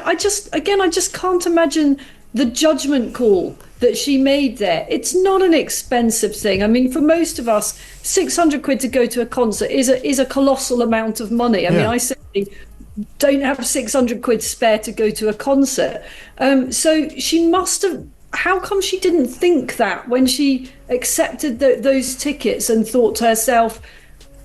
I just can't imagine the judgment call that she made there. It's not an expensive thing. I mean, for most of us, 600 quid to go to a concert is a colossal amount of money. I mean, I certainly don't have 600 quid spare to go to a concert. So she must have. How come she didn't think that when she accepted those tickets and thought to herself,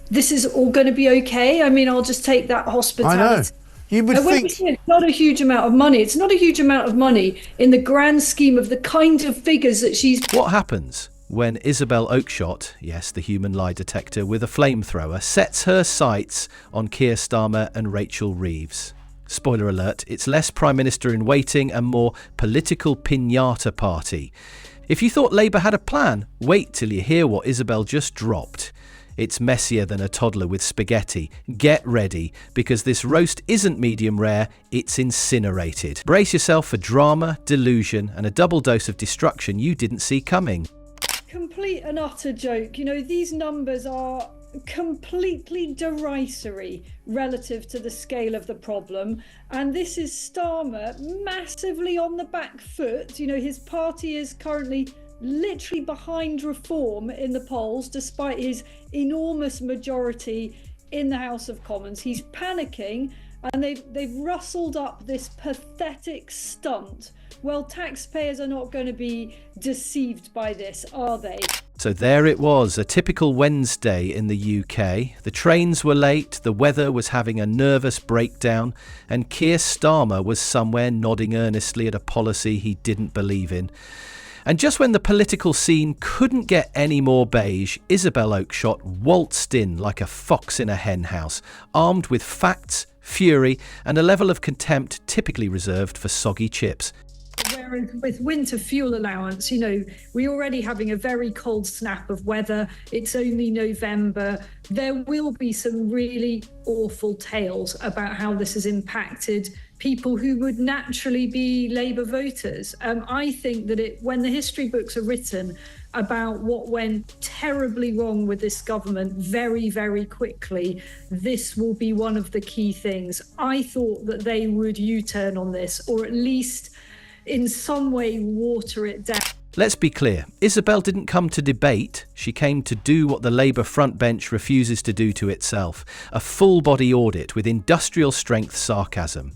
this is all going to be okay? I mean, I'll just take that hospitality. I know. You would think it's not a huge amount of money. It's not a huge amount of money in the grand scheme of the kind of figures that she's... What happens when Isabel Oakeshott, yes, the human lie detector with a flamethrower, sets her sights on Keir Starmer and Rachel Reeves? Spoiler alert, it's less Prime Minister in waiting and more political piñata party. If you thought Labour had a plan, wait till you hear what Isabel just dropped. It's messier than a toddler with spaghetti. Get ready, because this roast isn't medium rare, it's incinerated. Brace yourself for drama, delusion, and a double dose of destruction you didn't see coming. Complete and utter joke. You know, these numbers are completely derisory relative to the scale of the problem. And this is Starmer massively on the back foot. You know, his party is currently literally behind Reform in the polls, despite his enormous majority in the House of Commons. He's panicking, and they've rustled up this pathetic stunt. Well, taxpayers are not going to be deceived by this, are they? So there it was, a typical Wednesday in the UK. The trains were late, the weather was having a nervous breakdown, and Keir Starmer was somewhere nodding earnestly at a policy he didn't believe in. And just when the political scene couldn't get any more beige, Isabel Oakeshott waltzed in like a fox in a henhouse, armed with facts, fury, and a level of contempt typically reserved for soggy chips. Whereas with winter fuel allowance, you know, we're already having a very cold snap of weather. It's only November. There will be some really awful tales about how this has impacted people who would naturally be Labour voters. I think that when the history books are written about what went terribly wrong with this government very, very quickly, this will be one of the key things. I thought that they would U-turn on this, or at least in some way water it down. Let's be clear, Isabel didn't come to debate, she came to do what the Labour front bench refuses to do to itself, a full-body audit with industrial strength sarcasm.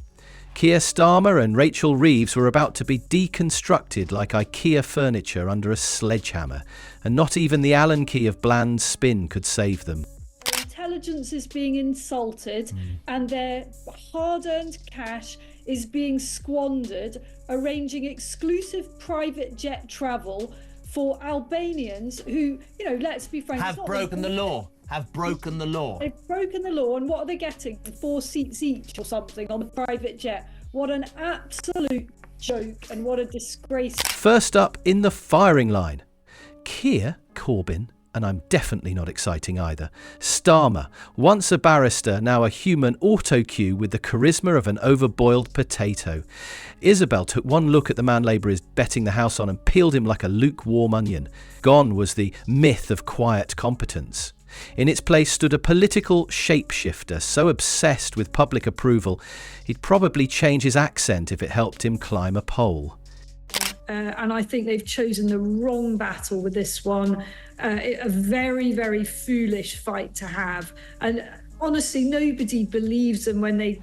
Keir Starmer and Rachel Reeves were about to be deconstructed like IKEA furniture under a sledgehammer, and not even the Allen key of bland spin could save them. Intelligence is being insulted, and their hard-earned cash is being squandered arranging exclusive private jet travel for Albanians who, you know, let's be frank, have broken the law. They've broken the law, and what are they getting? 4 seats each or something on the private jet. What an absolute joke, and what a disgrace. First up in the firing line, Keir, Corbyn, and I'm definitely not exciting either, Starmer, once a barrister, now a human auto-cue with the charisma of an overboiled potato. Isabel took one look at the man Labour is betting the house on and peeled him like a lukewarm onion. Gone was the myth of quiet competence. In its place stood a political shapeshifter so obsessed with public approval, he'd probably change his accent if it helped him climb a pole. And I think they've chosen the wrong battle with this one. A very, very foolish fight to have. And honestly, nobody believes them when they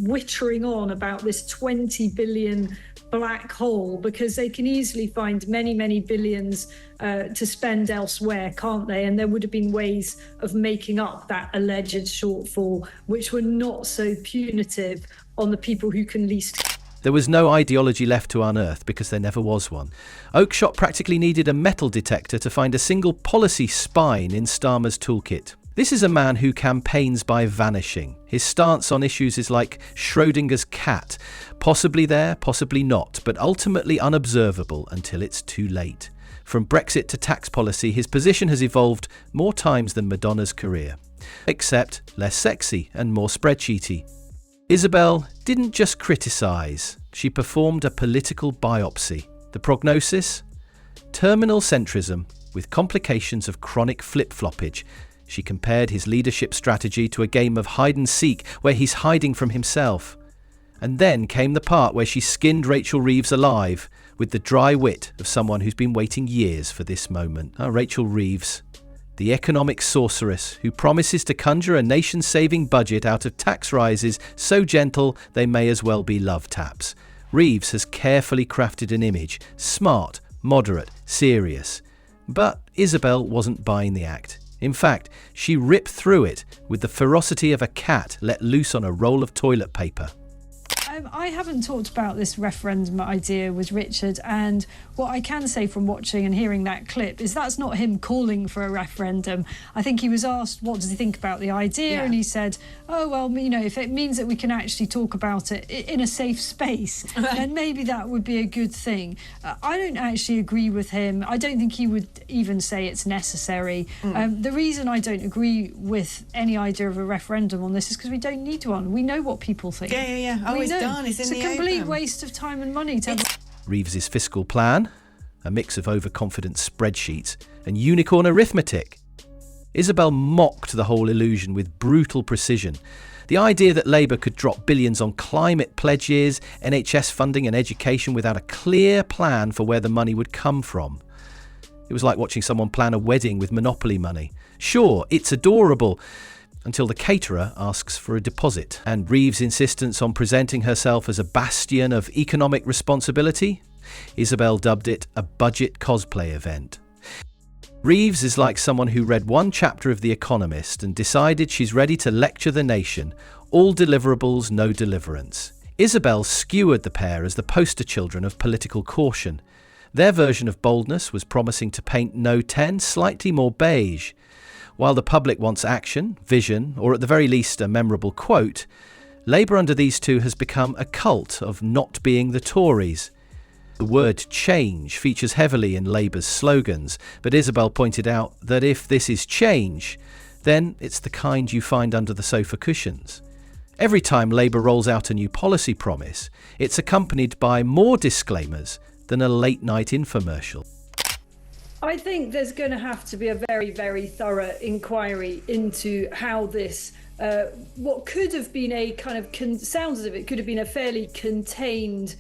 wittering on about this 20 billion black hole, because they can easily find many, many billions to spend elsewhere, can't they? And there would have been ways of making up that alleged shortfall, which were not so punitive on the people who can least. There was no ideology left to unearth because there never was one. Oakeshott practically needed a metal detector to find a single policy spine in Starmer's toolkit. This is a man who campaigns by vanishing. His stance on issues is like Schrodinger's cat, possibly there, possibly not, but ultimately unobservable until it's too late. From Brexit to tax policy, his position has evolved more times than Madonna's career, except less sexy and more spreadsheety. Isabel didn't just criticise, she performed a political biopsy. The prognosis? Terminal centrism with complications of chronic flip-floppage. She compared his leadership strategy to a game of hide-and-seek where he's hiding from himself. And then came the part where she skinned Rachel Reeves alive with the dry wit of someone who's been waiting years for this moment. Rachel Reeves, the economic sorceress who promises to conjure a nation-saving budget out of tax rises so gentle they may as well be love taps. Reeves has carefully crafted an image, smart, moderate, serious. But Isabel wasn't buying the act. In fact, she ripped through it with the ferocity of a cat let loose on a roll of toilet paper. I haven't talked about this referendum idea with Richard, and what I can say from watching and hearing that clip is that's not him calling for a referendum. I think he was asked what does he think about the idea, and he said, oh, well, if it means that we can actually talk about it in a safe space, then maybe that would be a good thing. I don't actually agree with him. I don't think he would even say it's necessary. The reason I don't agree with any idea of a referendum on this is because we don't need one. We know what people think. Yeah. Oh, it's done. It's a complete waste of time and money to have. Reeves's fiscal plan, a mix of overconfident spreadsheets and unicorn arithmetic. Isabel mocked the whole illusion with brutal precision. The idea that Labour could drop billions on climate pledges, NHS funding and education without a clear plan for where the money would come from. It was like watching someone plan a wedding with Monopoly money. Sure, it's adorable, until the caterer asks for a deposit, and Reeves' insistence on presenting herself as a bastion of economic responsibility. Isabel dubbed it a budget cosplay event. Reeves is like someone who read one chapter of The Economist and decided she's ready to lecture the nation. All deliverables, no deliverance. Isabel skewered the pair as the poster children of political caution. Their version of boldness was promising to paint No 10 slightly more beige. While the public wants action, vision, or at the very least a memorable quote, Labour under these two has become a cult of not being the Tories. The word change features heavily in Labour's slogans, but Isabel pointed out that if this is change, then it's the kind you find under the sofa cushions. Every time Labour rolls out a new policy promise, it's accompanied by more disclaimers than a late-night infomercial. I think there's going to have to be a very, very thorough inquiry into how this, what could have been a kind of, sounds as if it could have been a fairly contained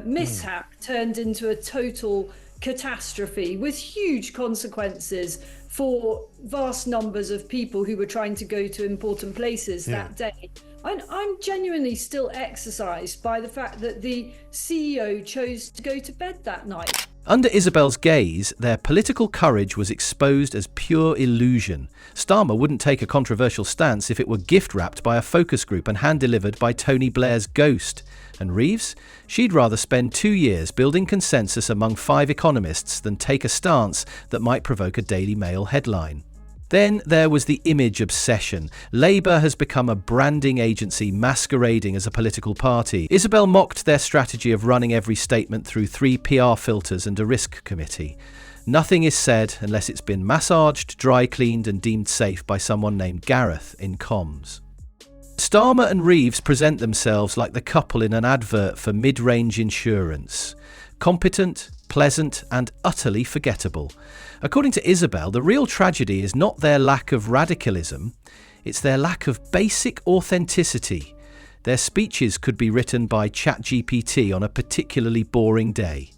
mishap, turned into a total catastrophe with huge consequences for vast numbers of people who were trying to go to important places that day. I'm genuinely still exercised by the fact that the CEO chose to go to bed that night. Under Isabel's gaze, their political courage was exposed as pure illusion. Starmer wouldn't take a controversial stance if it were gift-wrapped by a focus group and hand-delivered by Tony Blair's ghost. And Reeves? She'd rather spend 2 years building consensus among 5 economists than take a stance that might provoke a Daily Mail headline. Then there was the image obsession. Labour has become a branding agency masquerading as a political party. Isabel mocked their strategy of running every statement through 3 PR filters and a risk committee. Nothing is said unless it's been massaged, dry cleaned and deemed safe by someone named Gareth in comms. Starmer and Reeves present themselves like the couple in an advert for mid-range insurance. Competent, pleasant and utterly forgettable. According to Isabel, the real tragedy is not their lack of radicalism, it's their lack of basic authenticity. Their speeches could be written by ChatGPT on a particularly boring day.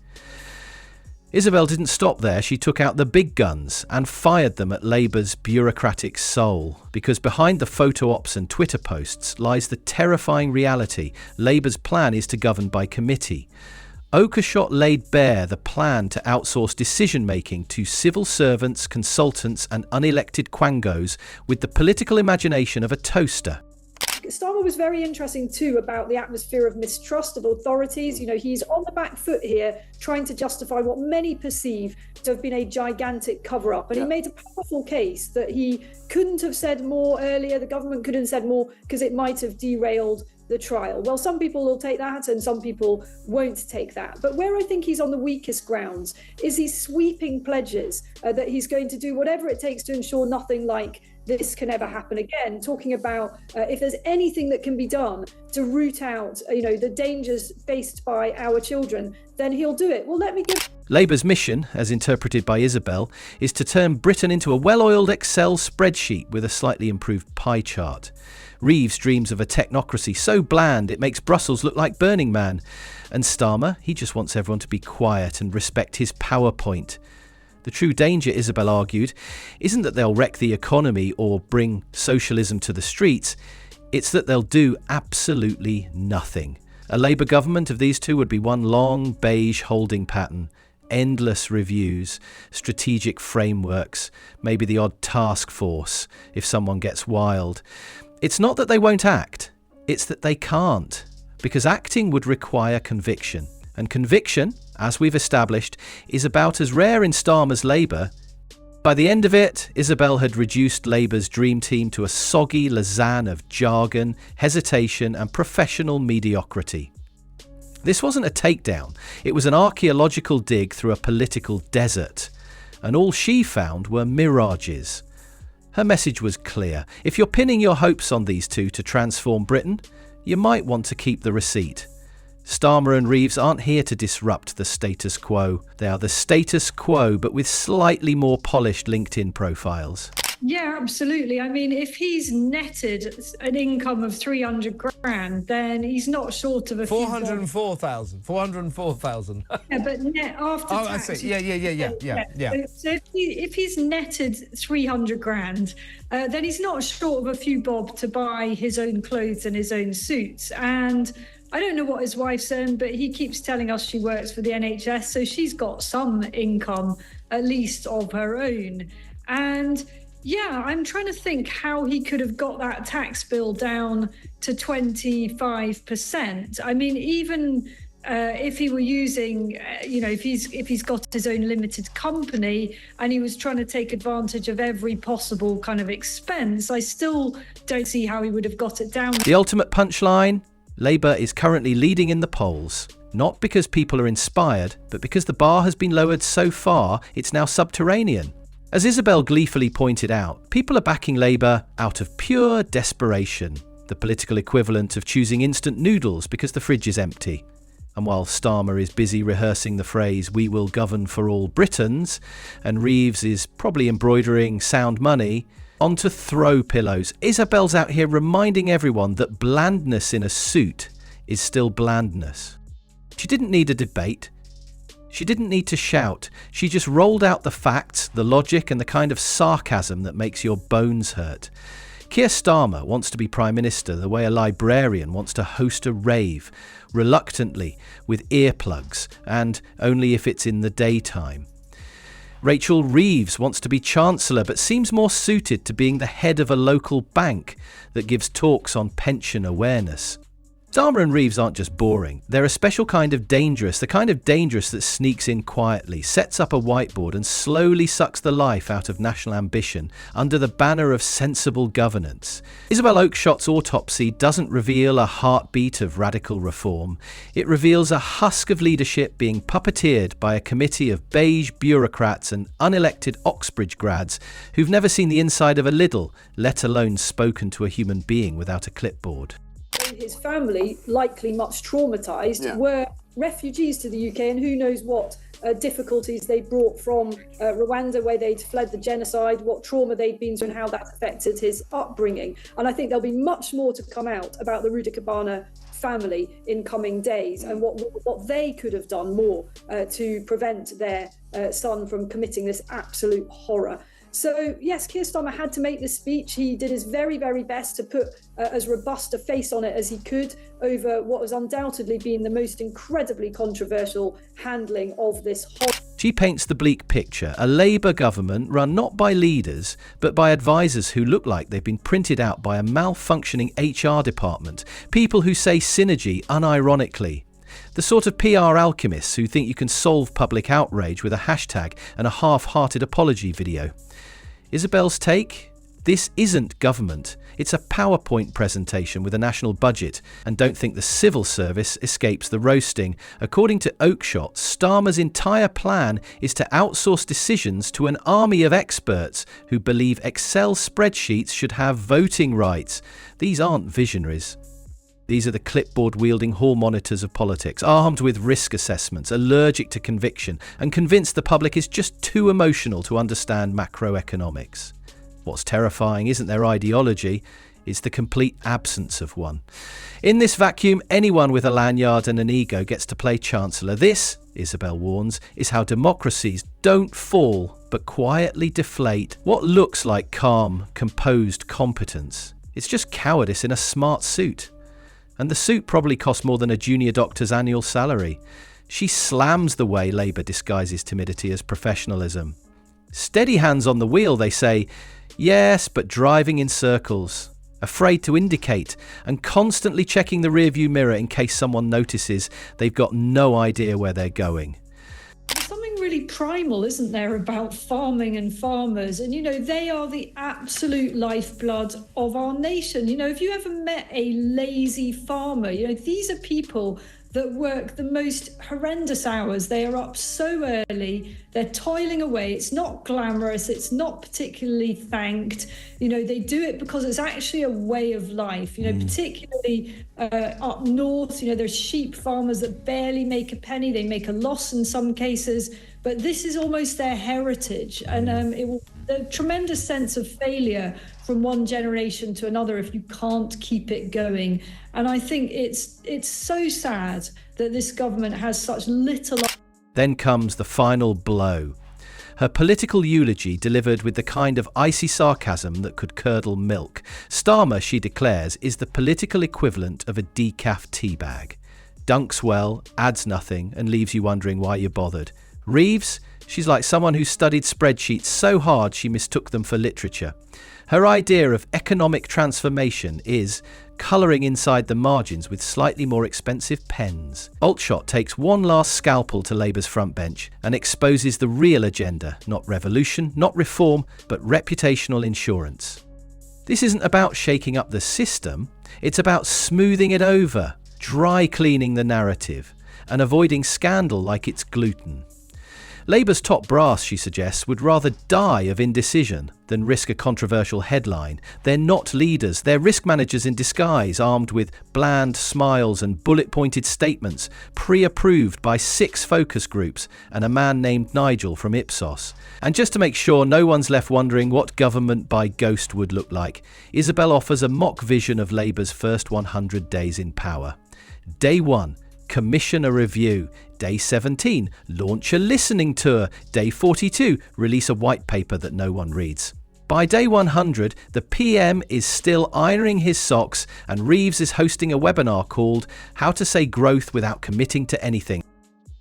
Isabel didn't stop there. She took out the big guns and fired them at Labour's bureaucratic soul. Because behind the photo ops and Twitter posts lies the terrifying reality. Labour's plan is to govern by committee. Oakeshott laid bare the plan to outsource decision-making to civil servants, consultants and unelected quangos with the political imagination of a toaster. Starmer was very interesting too about the atmosphere of mistrust of authorities. He's on the back foot here, trying to justify what many perceive to have been a gigantic cover-up. And he made a powerful case that he couldn't have said more earlier, the government couldn't have said more because it might have derailed the trial. Well, some people will take that and some people won't take that. But where I think he's on the weakest grounds is these sweeping pledges that he's going to do whatever it takes to ensure nothing like this can ever happen again, talking about if there's anything that can be done to root out, the dangers faced by our children, then he'll do it. Well, let me give... Labour's mission, as interpreted by Isabel, is to turn Britain into a well-oiled Excel spreadsheet with a slightly improved pie chart. Reeves dreams of a technocracy so bland it makes Brussels look like Burning Man. And Starmer, he just wants everyone to be quiet and respect his PowerPoint. The true danger, Isabel argued, isn't that they'll wreck the economy or bring socialism to the streets, it's that they'll do absolutely nothing. A Labour government of these two would be one long beige holding pattern. Endless reviews, strategic frameworks, maybe the odd task force if someone gets wild. It's not that they won't act, it's that they can't, because acting would require conviction. And conviction, as we've established, is about as rare in Starmer's Labour. By the end of it, Isabel had reduced Labour's dream team to a soggy lasagne of jargon, hesitation and professional mediocrity. This wasn't a takedown, it was an archaeological dig through a political desert, and all she found were mirages. Her message was clear. If you're pinning your hopes on these two to transform Britain, you might want to keep the receipt. Starmer and Reeves aren't here to disrupt the status quo. They are the status quo, but with slightly more polished LinkedIn profiles. Yeah, absolutely. I mean, if he's netted an income of 300 grand, then he's not short of a 404,000. 404,000. Yeah, but net after tax. I see. Yeah. So if he's netted 300 grand, then he's not short of a few bob to buy his own clothes and his own suits. And I don't know what his wife's earned, but he keeps telling us she works for the NHS, so she's got some income, at least of her own. And yeah, I'm trying to think how he could have got that tax bill down to 25%. I mean, even if he were using, if he's got his own limited company and he was trying to take advantage of every possible kind of expense, I still don't see how he would have got it down. The ultimate punchline: Labour is currently leading in the polls, not because people are inspired, but because the bar has been lowered so far it's now subterranean. As Isabel gleefully pointed out, people are backing Labour out of pure desperation, the political equivalent of choosing instant noodles because the fridge is empty. And while Starmer is busy rehearsing the phrase "we will govern for all Britons," and Reeves is probably embroidering sound money onto throw pillows, Isabel's out here reminding everyone that blandness in a suit is still blandness. She didn't need a debate. She didn't need to shout. She just rolled out the facts, the logic and the kind of sarcasm that makes your bones hurt. Keir Starmer wants to be Prime Minister the way a librarian wants to host a rave, reluctantly, with earplugs, and only if it's in the daytime. Rachel Reeves wants to be Chancellor, but seems more suited to being the head of a local bank that gives talks on pension awareness. Starmer and Reeves aren't just boring, they're a special kind of dangerous, the kind of dangerous that sneaks in quietly, sets up a whiteboard and slowly sucks the life out of national ambition under the banner of sensible governance. Isabel Oakeshott's autopsy doesn't reveal a heartbeat of radical reform, it reveals a husk of leadership being puppeteered by a committee of beige bureaucrats and unelected Oxbridge grads who've never seen the inside of a Lidl, let alone spoken to a human being without a clipboard. His family, likely much traumatised, were refugees to the UK, and who knows what difficulties they brought from Rwanda, where they'd fled the genocide, what trauma they'd been through and how that affected his upbringing. And I think there'll be much more to come out about the Rudakabana family in coming days and what they could have done more to prevent their son from committing this absolute horror. So, yes, Keir Starmer had to make this speech. He did his very, very best to put as robust a face on it as he could over what has undoubtedly been the most incredibly controversial handling of this horror. She paints the bleak picture, a Labour government run not by leaders, but by advisors who look like they've been printed out by a malfunctioning HR department, people who say synergy unironically. The sort of PR alchemists who think you can solve public outrage with a hashtag and a half-hearted apology video. Isabel's take? This isn't government. It's a PowerPoint presentation with a national budget. And don't think the civil service escapes the roasting. According to Oakeshott, Starmer's entire plan is to outsource decisions to an army of experts who believe Excel spreadsheets should have voting rights. These aren't visionaries. These are the clipboard-wielding hall monitors of politics, armed with risk assessments, allergic to conviction, and convinced the public is just too emotional to understand macroeconomics. What's terrifying isn't their ideology, it's the complete absence of one. In this vacuum, anyone with a lanyard and an ego gets to play Chancellor. This, Isabel warns, is how democracies don't fall, but quietly deflate what looks like calm, composed competence. It's just cowardice in a smart suit. And the suit probably costs more than a junior doctor's annual salary. She slams the way Labour disguises timidity as professionalism. Steady hands on the wheel, they say. Yes, but driving in circles, afraid to indicate, and constantly checking the rearview mirror in case someone notices they've got no idea where they're going. There's something really primal, isn't there, about farming and farmers? And, they are the absolute lifeblood of our nation. If you ever met a lazy farmer, these are people that work the most horrendous hours. They are up so early, they're toiling away. It's not glamorous, it's not particularly thanked. They do it because it's actually a way of life, particularly up north. There's sheep farmers that barely make a penny, they make a loss in some cases, but this is almost their heritage. And it will a tremendous sense of failure from one generation to another if you can't keep it going. And I think it's so sad that this government has such little. Then comes the final blow. Her political eulogy delivered with the kind of icy sarcasm that could curdle milk. Starmer, she declares, is the political equivalent of a decaf tea bag. Dunks well, adds nothing, and leaves you wondering why you bothered. Reeves, she's like someone who studied spreadsheets so hard she mistook them for literature. Her idea of economic transformation is colouring inside the margins with slightly more expensive pens. Oakeshott takes one last scalpel to Labour's front bench and exposes the real agenda, not revolution, not reform, but reputational insurance. This isn't about shaking up the system, it's about smoothing it over, dry cleaning the narrative, and avoiding scandal like it's gluten. Labour's top brass, she suggests, would rather die of indecision than risk a controversial headline. They're not leaders, they're risk managers in disguise, armed with bland smiles and bullet-pointed statements, pre-approved by 6 focus groups and a man named Nigel from Ipsos. And just to make sure no one's left wondering what government by ghost would look like, Isabel offers a mock vision of Labour's first 100 days in power. Day 1. Commission a review. Day 17, launch a listening tour. Day 42, release a white paper that no one reads. By day 100, the PM is still ironing his socks and Reeves is hosting a webinar called How to Say Growth Without Committing to Anything.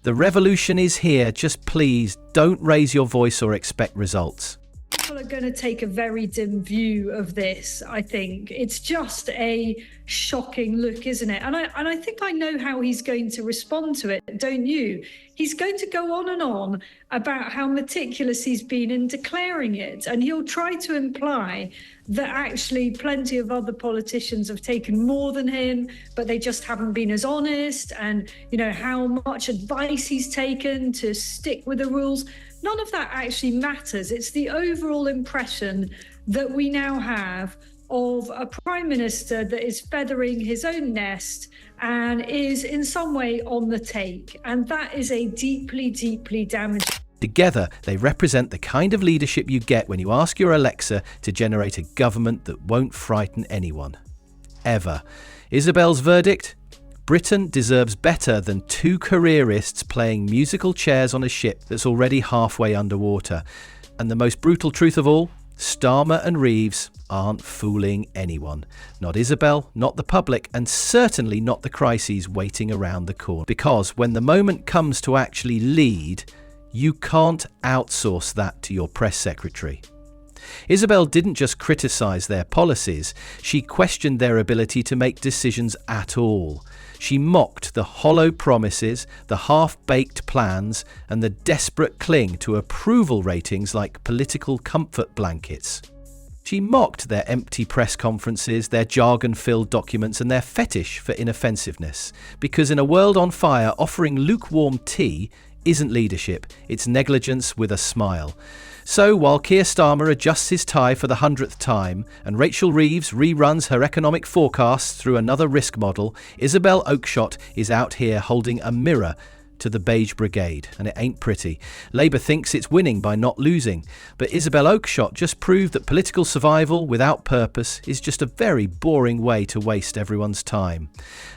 The revolution is here, just please don't raise your voice or expect results. People are going to take a very dim view of this, I think. It's just a shocking look, isn't it? And I think I know how he's going to respond to it, don't you? He's going to go on and on about how meticulous he's been in declaring it. And he'll try to imply that actually plenty of other politicians have taken more than him, but they just haven't been as honest. And, how much advice he's taken to stick with the rules. None of that actually matters. It's the overall impression that we now have of a prime minister that is feathering his own nest and is in some way on the take. And that is a deeply, deeply damaging. Together, they represent the kind of leadership you get when you ask your Alexa to generate a government that won't frighten anyone. Ever. Isabel's verdict? Britain deserves better than 2 careerists playing musical chairs on a ship that's already halfway underwater. And the most brutal truth of all, Starmer and Reeves aren't fooling anyone. Not Isabel, not the public, and certainly not the crises waiting around the corner. Because when the moment comes to actually lead, you can't outsource that to your press secretary. Isabel didn't just criticise their policies, she questioned their ability to make decisions at all. She mocked the hollow promises, the half-baked plans, and the desperate cling to approval ratings like political comfort blankets. She mocked their empty press conferences, their jargon-filled documents and their fetish for inoffensiveness. Because in a world on fire, offering lukewarm tea isn't leadership, it's negligence with a smile. So while Keir Starmer adjusts his tie for the 100th time and Rachel Reeves reruns her economic forecasts through another risk model, Isabel Oakeshott is out here holding a mirror to the beige brigade, and it ain't pretty. Labour thinks it's winning by not losing, but Isabel Oakeshott just proved that political survival without purpose is just a very boring way to waste everyone's time.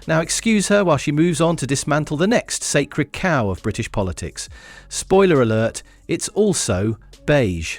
Now excuse her while she moves on to dismantle the next sacred cow of British politics. Spoiler alert, it's also beige.